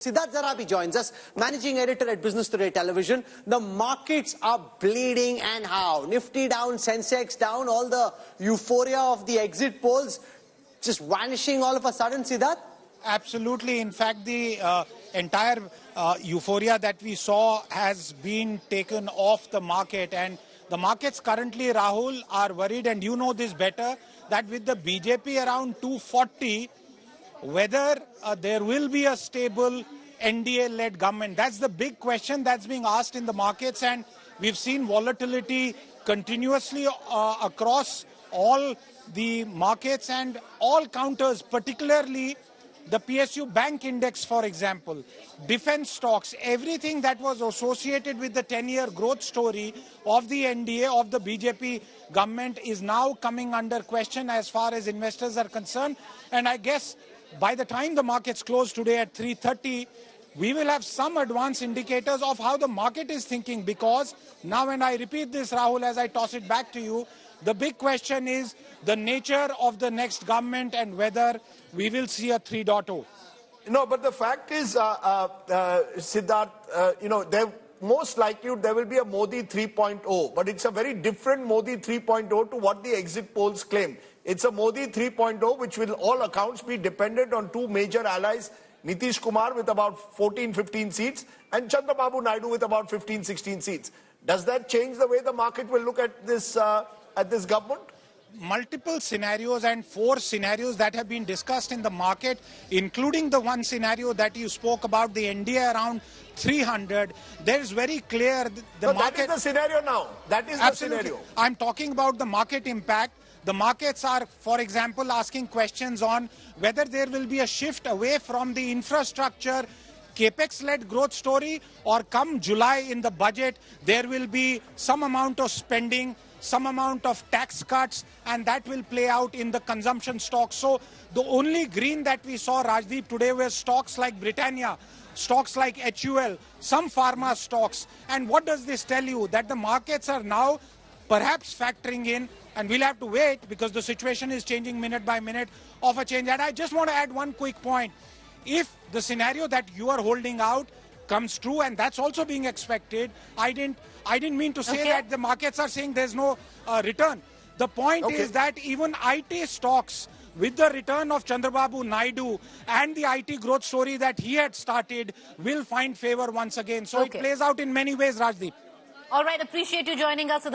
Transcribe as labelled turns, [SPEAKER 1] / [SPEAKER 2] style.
[SPEAKER 1] Siddharth Zarabi joins us, managing editor at Business Today Television. The markets are bleeding, and how? Nifty down, Sensex down, all the euphoria of the exit polls just vanishing all of a sudden, Siddharth?
[SPEAKER 2] Absolutely. In fact, the entire euphoria that we saw has been taken off the market, and the markets currently, Rahul, are worried, and you know this better, that with the BJP around 240, whether there will be a stable NDA-led government. That's the big question that's being asked in the markets, and we've seen volatility continuously across all the markets and all counters, particularly the PSU Bank Index, for example, defense stocks, everything that was associated with the 10-year growth story of the NDA, of the BJP government, is now coming under question as far as investors are concerned. And I guess by the time the markets close today at 3:30, we will have some advance indicators of how the market is thinking, because now, and I repeat this, Rahul, as I toss it back to you, the big question is the nature of the next government and whether we will see a 3.0.
[SPEAKER 3] No, but the fact is, Siddharth, most likely there will be a Modi 3.0, but it's a very different Modi 3.0 to what the exit polls claim. It's a Modi 3.0 which will all accounts be dependent on two major allies, Nitish Kumar with about 14-15 seats and Chandrababu Naidu with about 15-16 seats. Does that change the way the market will look at this government?
[SPEAKER 2] Multiple scenarios and 4 scenarios that have been discussed in the market, including the one scenario that you spoke about, the NDA around 300. There is very clear the market.
[SPEAKER 3] That is the scenario now. That is
[SPEAKER 2] Absolutely.
[SPEAKER 3] The scenario.
[SPEAKER 2] I'm talking about the market impact. The markets are, for example, asking questions on whether there will be a shift away from the infrastructure capex-led growth story, or come July in the budget, there will be some amount of spending, some amount of tax cuts, and that will play out in the consumption stocks. So the only green that we saw, Rajdeep, today were stocks like Britannia, stocks like HUL, some pharma stocks. And what does this tell you? That the markets are now perhaps factoring in, and we'll have to wait because the situation is changing minute by minute, of a change. And I just want to add one quick point. If the scenario that you are holding out comes true, and that's also being expected, I didn't mean to say that the markets are saying there's no return. The point is that even IT stocks, with the return of Chandrababu Naidu and the IT growth story that he had started, will find favor once again. So it plays out in many ways, Rajdeep.
[SPEAKER 4] All right, appreciate you joining us, Siddharth.